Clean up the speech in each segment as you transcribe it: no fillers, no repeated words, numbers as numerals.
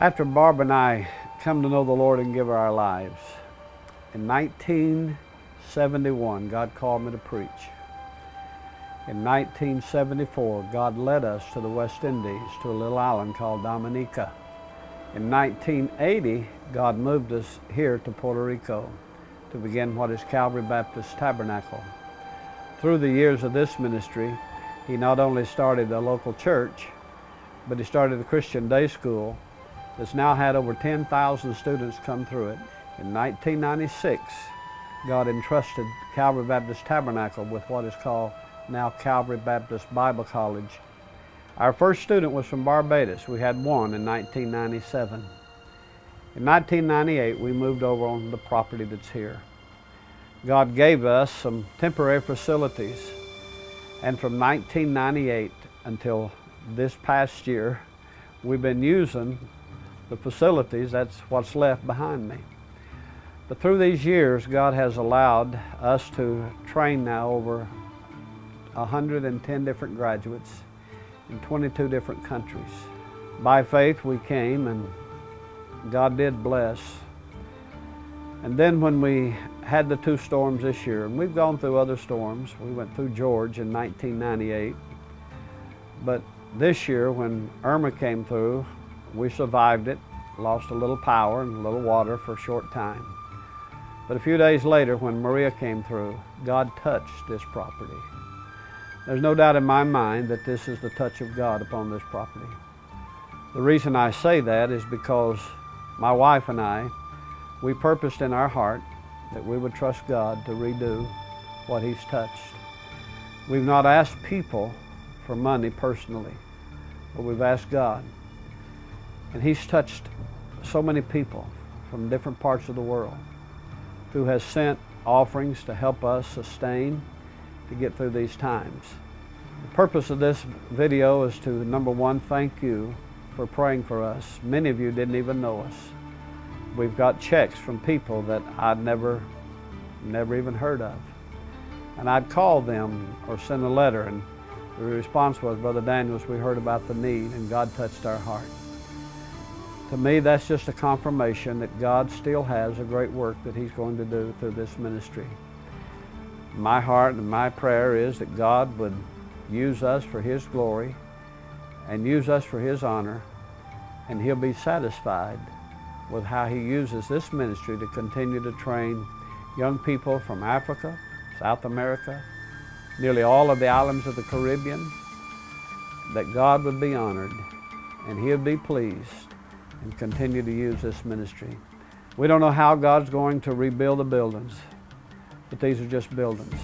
After Barb and I come to know the Lord and give her our lives, in 1971, God called me to preach. In 1974, God led us to the West Indies, to a little island called Dominica. In 1980, God moved us here to Puerto Rico to begin what is Calvary Baptist Tabernacle. Through the years of this ministry, He not only started a local church, but He started a Christian day school that's now had over 10,000 students come through it. In 1996, God entrusted Calvary Baptist Tabernacle with what is called now Calvary Baptist Bible College. Our first student was from Barbados. We had one in 1997. In 1998, we moved over on the property that's here. God gave us some temporary facilities, and from 1998 until this past year, we've been using the facilities. That's what's left behind me. But through these years, God has allowed us to train now over 110 different graduates in 22 different countries. By faith we came, and God did bless. And then when we had the two storms this year, and we've gone through other storms, we went through George in 1998, but this year when Irma came through, we survived it, lost a little power and a little water for a short time. But a few days later, when Maria came through, God touched this property. There's no doubt in my mind that this is the touch of God upon this property. The reason I say that is because my wife and I, we purposed in our heart that we would trust God to redo what He's touched. We've not asked people for money personally, but we've asked God. And He's touched so many people from different parts of the world who has sent offerings to help us sustain, to get through these times. The purpose of this video is to, number one, thank you for praying for us. Many of you didn't even know us. We've got checks from people that I'd never even heard of. And I'd call them or send a letter, and the response was, Brother Daniels, we heard about the need and God touched our heart. To me, that's just a confirmation that God still has a great work that He's going to do through this ministry. My heart and my prayer is that God would use us for His glory and use us for His honor, and He'll be satisfied with how He uses this ministry to continue to train young people from Africa, South America, nearly all of the islands of the Caribbean, that God would be honored and He'll be pleased and continue to use this ministry. We don't know how God's going to rebuild the buildings, but these are just buildings.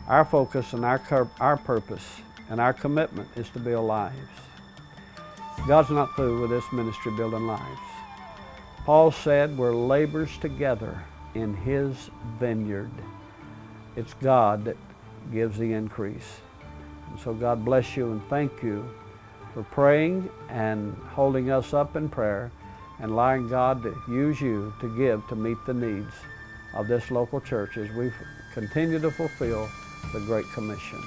Our focus and our purpose and our commitment is to build lives. God's not through with this ministry building lives. Paul said we're laborers together in His vineyard. It's God that gives the increase. And so God bless you and thank you for praying and holding us up in prayer and allowing God to use you to give to meet the needs of this local church as we continue to fulfill the Great Commission.